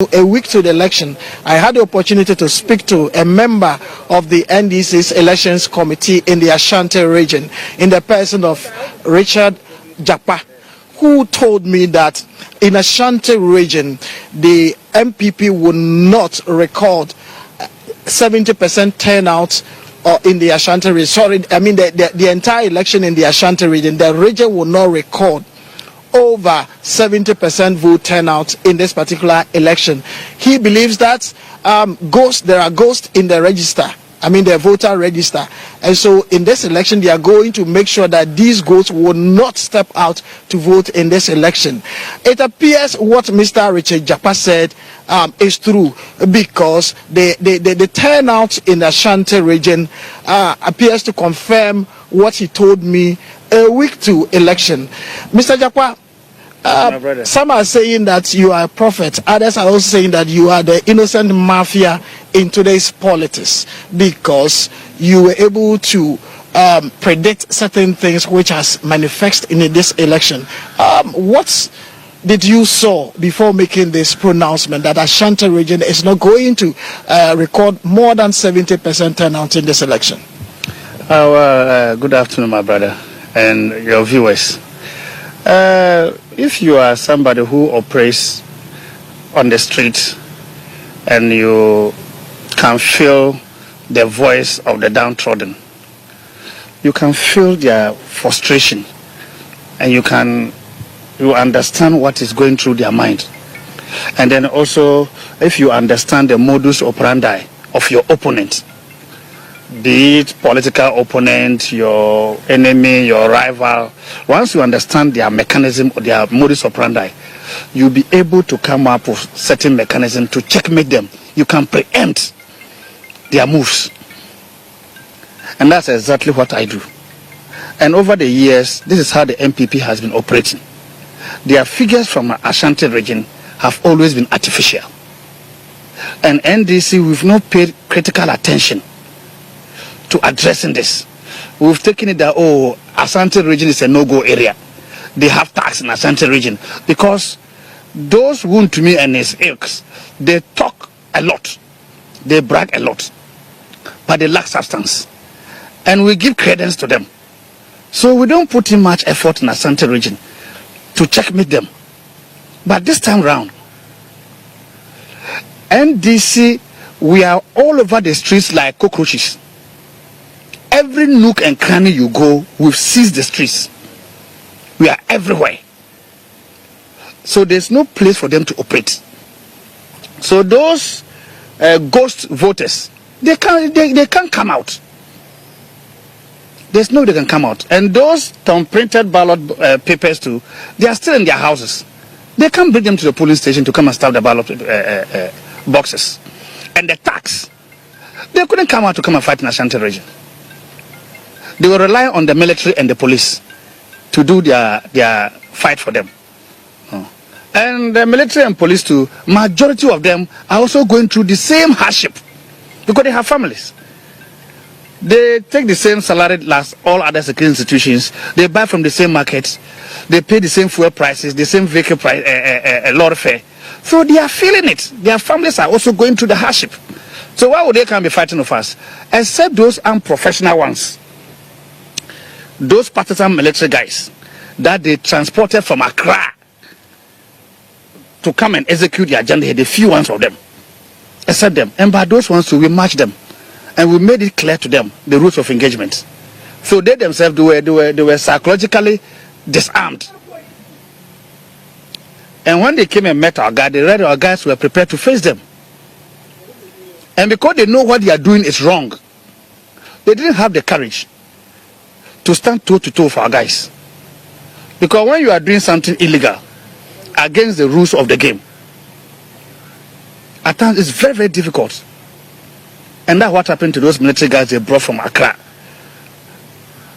A week to the election, I had the opportunity to speak to a member of the NDC's elections committee in the Ashanti region, in the person of Richard Jakpa, who told me that in Ashanti region, the MPP would not record 70% turnout in the Ashanti region. Sorry, I mean the entire election in the Ashanti region, the region will not record over 70% vote turnout in this particular election. He believes that there are ghosts in the register, I mean the voter register, and so in this election they are going to make sure that these ghosts will not step out to vote in this election. It appears what Mr. Richard Jakpa said is true, because the turnout in the Ashanti region appears to confirm what he told me a week to election. Mr. Jakpa, some are saying that you are a prophet, others are also saying that you are the innocent mafia in today's politics, because you were able to predict certain things which has manifested in this election. What did you saw before making this pronouncement that Ashanti region is not going to record more than 70% turnout in this election? Good afternoon, my brother, and your viewers. If you are somebody who operates on the street and you can feel the voice of the downtrodden, you can feel their frustration, and you understand what is going through their mind. And then also, if you understand the modus operandi of your opponent, be it political opponent, your enemy, your rival, once you understand their mechanism or their modus operandi, you'll be able to come up with certain mechanism to checkmate them. You can preempt their moves. And that's exactly what I do. And over the years, this is how the MPP has been operating. Their figures from Ashanti region have always been artificial. And NDC, we've not paid critical attention to addressing this. We've taken it that, Ashanti region is a no-go area. They have tax in Ashanti region, because those Wontumi and his ilks, they talk a lot, they brag a lot, but they lack substance, and we give credence to them. So we don't put in much effort in Ashanti region to checkmate them. But this time round, NDC, we are all over the streets like cockroaches. Every nook and cranny you go, we've seized the streets. We are everywhere. So there's no place for them to operate. So those ghost voters, they can't come out. There's no way they can come out. And those printed ballot papers too, they are still in their houses. They can't bring them to the polling station to come and stop the ballot boxes. And the tax, they couldn't come out to come and fight in Ashanti region. They will rely on the military and the police to do their fight for them. And the military and police too, majority of them are also going through the same hardship, because they have families. They take the same salary as all other security institutions. They buy from the same markets. They pay the same fuel prices, the same vehicle price, lorry fare. So they are feeling it. Their families are also going through the hardship. So why would they come be fighting with us? Except those unprofessional ones. Those partisan military guys that they transported from Accra to come and execute the agenda here, the few ones of them, except them. And by those ones, we matched them, and we made it clear to them the rules of engagement. So they themselves, they were psychologically disarmed. And when they came and met our guys, the rest of our guys were prepared to face them. And because they know what they are doing is wrong, they didn't have the courage to stand toe to toe for our guys. Because when you are doing something illegal against the rules of the game, at times it's very, very difficult. And that's what happened to those military guys they brought from Accra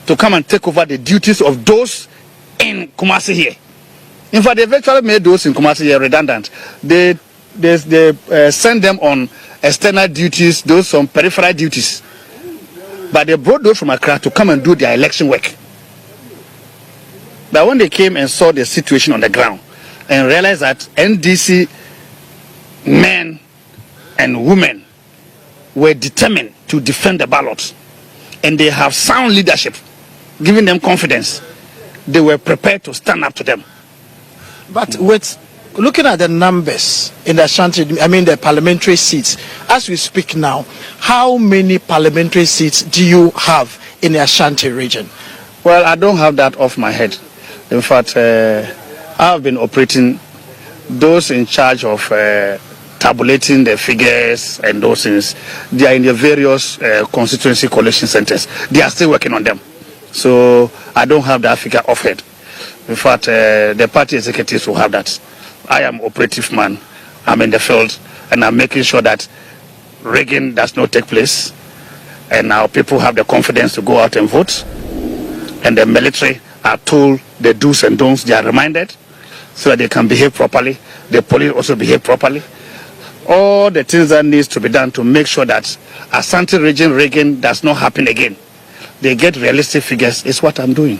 to come and take over the duties of those in Kumasi here. In fact, they virtually made those in Kumasi here redundant. They send them on external duties, those on peripheral duties. But they brought those from Accra to come and do their election work. But when they came and saw the situation on the ground and realized that NDC men and women were determined to defend the ballot, and they have sound leadership, giving them confidence. They were prepared to stand up to them. But with looking at the numbers in the Ashanti, the parliamentary seats, as we speak now, how many parliamentary seats do you have in the Ashanti region? Well, I don't have that off my head. In fact, I've been operating those in charge of tabulating the figures and those things. They are in the various constituency collation centers. They are still working on them. So I don't have that figure off head. In fact, the party executives will have that. I am operative man. I'm in the field, and I'm making sure that rigging does not take place, and our people have the confidence to go out and vote. And the military are told the do's and don'ts. They are reminded so that they can behave properly. The police also behave properly. All the things that needs to be done to make sure that Ashanti region rigging does not happen again. They get realistic figures is what I'm doing.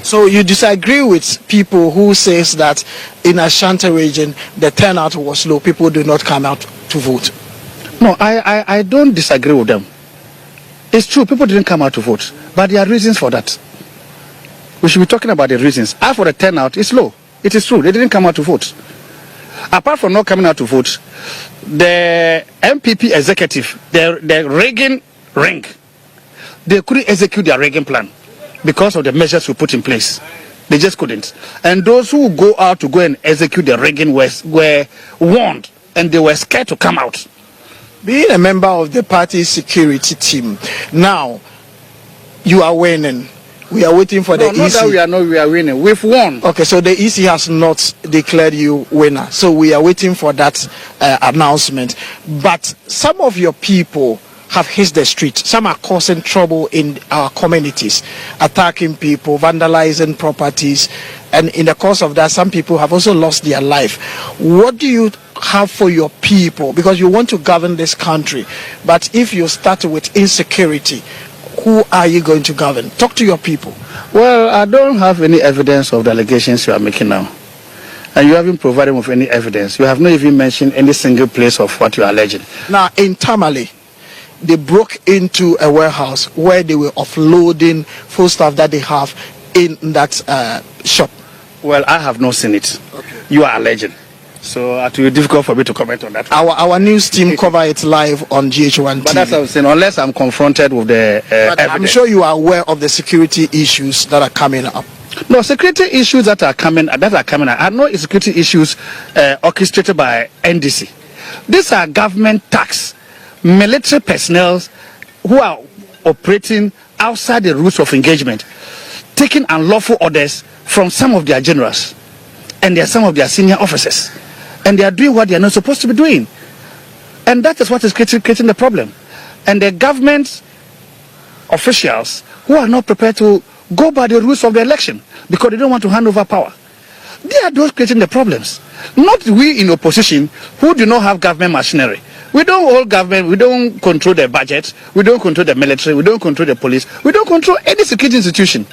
So you disagree with people who says that in Ashanti region the turnout was low, people do not come out to vote? No, I don't disagree with them. It's true, people didn't come out to vote, but there are reasons for that. We should be talking about the reasons. As for the turnout, it's low. It is true, they didn't come out to vote. Apart from not coming out to vote, the MPP executive, the rigging ring, they couldn't execute their rigging plan because of the measures we put in place. They just couldn't. And those who go out to go and execute the rigging were warned, and they were scared to come out. Being a member of the party's security team, now you are winning. We are waiting for the EC. Not that we are winning. We've won. Okay, so the EC has not declared you winner. So we are waiting for that announcement. But some of your people have hit the street. Some are causing trouble in our communities, attacking people, vandalizing properties. And in the course of that, some people have also lost their life. What do you have for your people? Because you want to govern this country. But if you start with insecurity, who are you going to govern? Talk to your people. Well, I don't have any evidence of the allegations you are making now. And you haven't provided me with any evidence. You have not even mentioned any single place of what you are alleging. Now, in Tamale, they broke into a warehouse where they were offloading foodstuff that they have in that shop. Well, I have not seen it. Okay. You are alleging. So it will be difficult for me to comment on that. Our news team cover it live on GHOne TV. But that's what I'm saying. Unless I'm confronted with the evidence. I'm sure you are aware of the security issues that are coming up. No, security issues that are coming up are not security issues orchestrated by NDC. These are government tax, military personnel who are operating outside the rules of engagement, taking unlawful orders from some of their generals and some of their senior officers. And they are doing what they are not supposed to be doing. And that is what is creating the problem. And the government officials who are not prepared to go by the rules of the election because they don't want to hand over power. They are those creating the problems. Not we in opposition who do not have government machinery. We don't hold government, we don't control the budget, we don't control the military, we don't control the police, we don't control any security institution.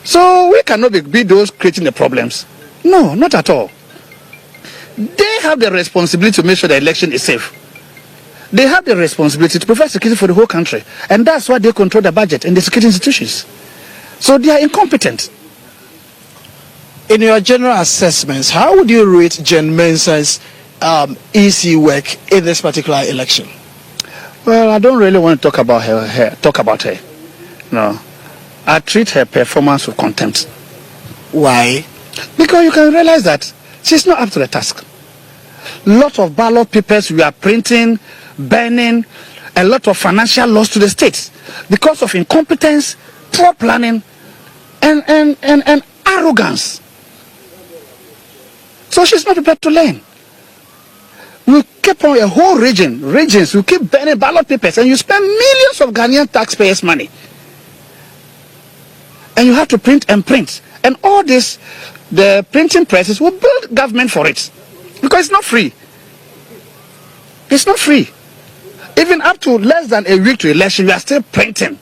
So we cannot be those creating the problems. No, not at all. They have the responsibility to make sure the election is safe. They have the responsibility to provide security for the whole country. And that's why they control the budget and the security institutions. So they are incompetent. In your general assessments, how would you rate Jen Mensah's EC work in this particular election? Well, I don't really want to talk about her. No. I treat her performance with contempt. Why? Because you can realize that she's not up to the task. Lot of ballot papers we are printing, burning, a lot of financial loss to the states because of incompetence, poor planning, and arrogance. So she's not prepared to learn. We keep on a whole regions, we keep burning ballot papers, and you spend millions of Ghanaian taxpayers' money. And you have to print. And all this, the printing presses will build government for it. Because it's not free. It's not free. Even up to less than a week to election, we are still printing,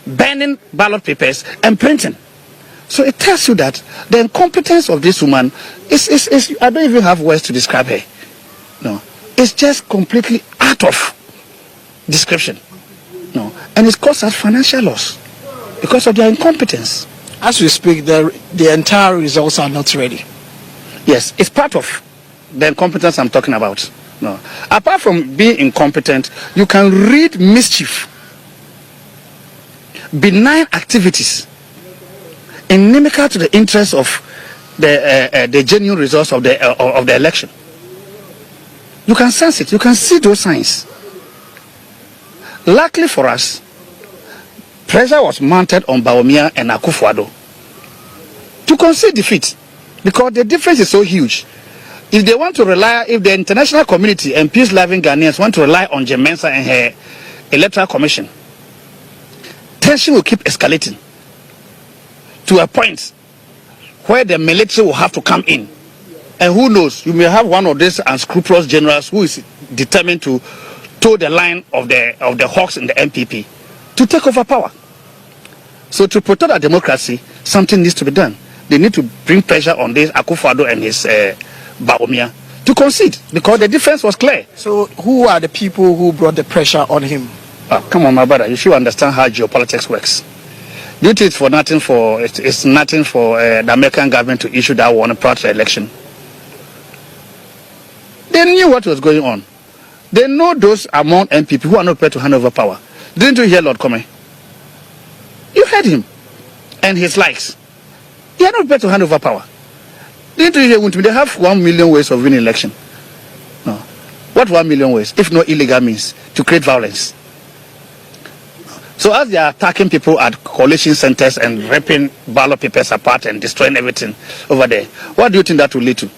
burning ballot papers and printing. So it tells you that the incompetence of this woman is I don't even have words to describe her. No. It's just completely out of description. No, and it caused us financial loss because of their incompetence. As we speak, the entire results are not ready. Yes, it's part of the incompetence I'm talking about. No, apart from being incompetent, you can read mischief, benign activities, inimical to the interests of the genuine results of the election. You can sense it. You can see those signs. Luckily for us, pressure was mounted on Bawumia and Akufo-Addo to concede defeat because the difference is so huge. If they want to rely, if the international community and peace-loving Ghanaians want to rely on Jemensa and her Electoral Commission, tension will keep escalating to a point where the military will have to come in. And who knows, you may have one of these unscrupulous generals who is determined to toe the line of the hawks in the MPP to take over power. So to protect our democracy, something needs to be done. They need to bring pressure on this Akufo-Addo and his Bawumia to concede because the difference was clear. So who are the people who brought the pressure on him? Come on, my brother, you should understand how geopolitics works. Do you think it's nothing for the American government to issue that warning prior to the election? They knew what was going on. They know those among MPP who are not prepared to hand over power. Didn't you hear Lord Kome? You heard him and his likes. They are not prepared to hand over power. Didn't you hear Wontumi? They have 1 million ways of winning election. No. What 1 million ways, if not illegal means, to create violence? So as they are attacking people at coalition centers and ripping ballot papers apart and destroying everything over there, what do you think that will lead to?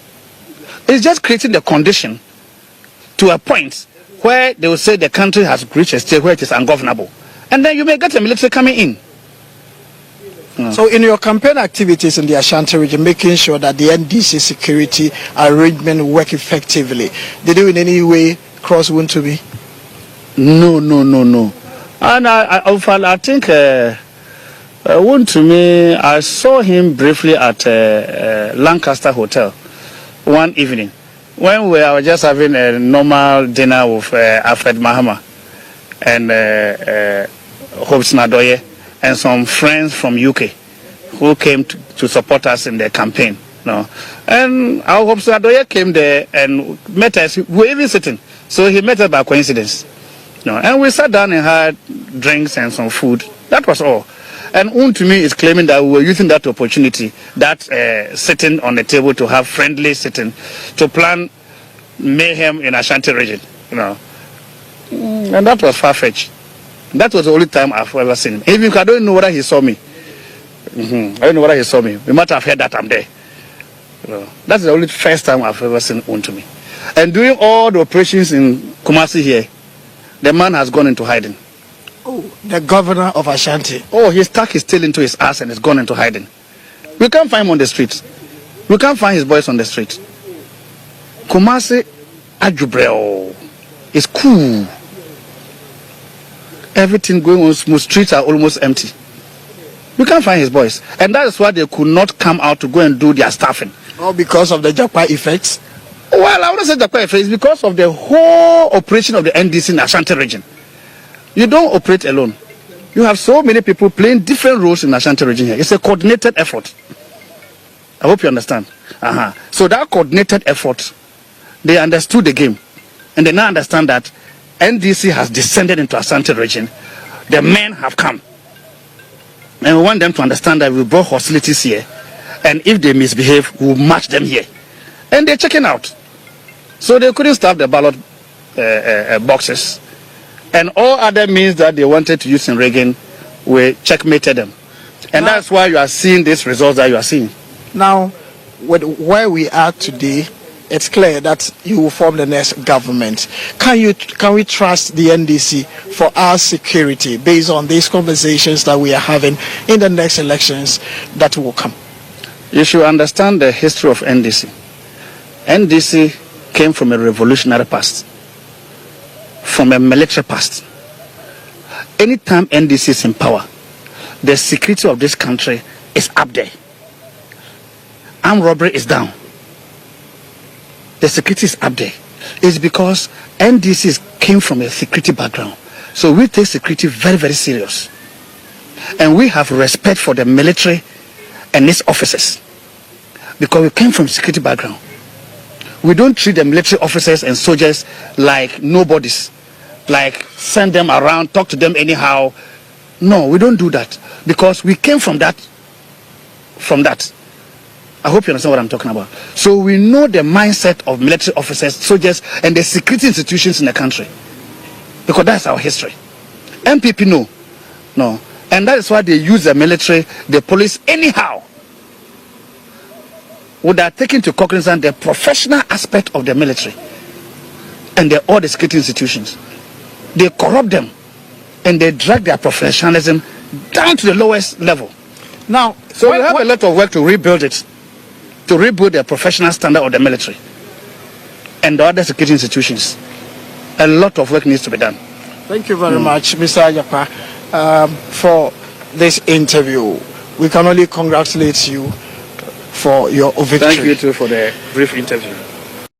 It's just creating the condition to a point where they will say the country has reached a state where it is ungovernable. And then you may get the military coming in. So in your campaign activities in the Ashanti region, making sure that the NDC security arrangement work effectively, did you in any way cross Wontumi? No. And I think Wontumi, I saw him briefly at Lancaster Hotel one evening when we were just having a normal dinner with Alfred Mahama and Hobbs Nadoye and some friends from UK who came to support us in the campaign. No, and our Hobbs Nadoye came there and met us. We were even sitting, so he met us by coincidence. No, and we sat down and had drinks and some food. That was all. And Wontumi is claiming that we were using that opportunity, that sitting on the table to have friendly sitting, to plan mayhem in Ashanti region. And that was far-fetched. That was the only time I've ever seen him. Even I don't know whether he saw me. I don't know whether he saw me. We might have heard that I'm there. That's the only first time I've ever seen Wontumi. And doing all the operations in Kumasi here, the man has gone into hiding. Oh, the governor of Ashanti. Oh, he's stuck his tail into his ass and has gone into hiding. We can't find him on the streets. We can't find his boys on the street. Kumasi Ajubreo is cool. Everything going on smooth. Streets are almost empty. We can't find his boys. And that is why they could not come out to go and do their staffing. All because of the Jakpa effects? Well, I wouldn't say Jakpa effects. It's because of the whole operation of the NDC in the Ashanti region. You don't operate alone. You have so many people playing different roles in the Ashanti region here. It's a coordinated effort. I hope you understand. So that coordinated effort, they understood the game. And they now understand that NDC has descended into Ashanti region. The men have come. And we want them to understand that we brought hostilities here. And if they misbehave, we'll match them here. And they're checking out. So they couldn't stop the ballot boxes. And all other means that they wanted to use in Reagan, we checkmated them. And that's why you are seeing these results that you are seeing. Now, with where we are today, it's clear that you will form the next government. Can we trust the NDC for our security based on these conversations that we are having in the next elections that will come? You should understand the history of NDC. NDC came from a revolutionary past, from a military past. Anytime NDC is in power, the security of this country is up there. Armed robbery is down. The security is up there. is because NDCs came from a security background. So we take security very, very serious. And we have respect for the military and its officers because we came from security background. We don't treat the military officers and soldiers like nobodies, like send them around, talk to them anyhow. No, we don't do that because we came from that. I hope you understand what I'm talking about. So we know the mindset of military officers, soldiers, and the security institutions in the country because that's our history. MPP no. And that is why they use the military, the police anyhow, without taking into cognizance the professional aspect of the military and all the security institutions. They corrupt them and they drag their professionalism down to the lowest level. Now, so we have a lot of work to rebuild it, to rebuild the professional standard of the military and the other security institutions. A lot of work needs to be done. Thank you very much, Mr. Jakpa, for this interview. We can only congratulate you for your victory. Thank you too for the brief interview.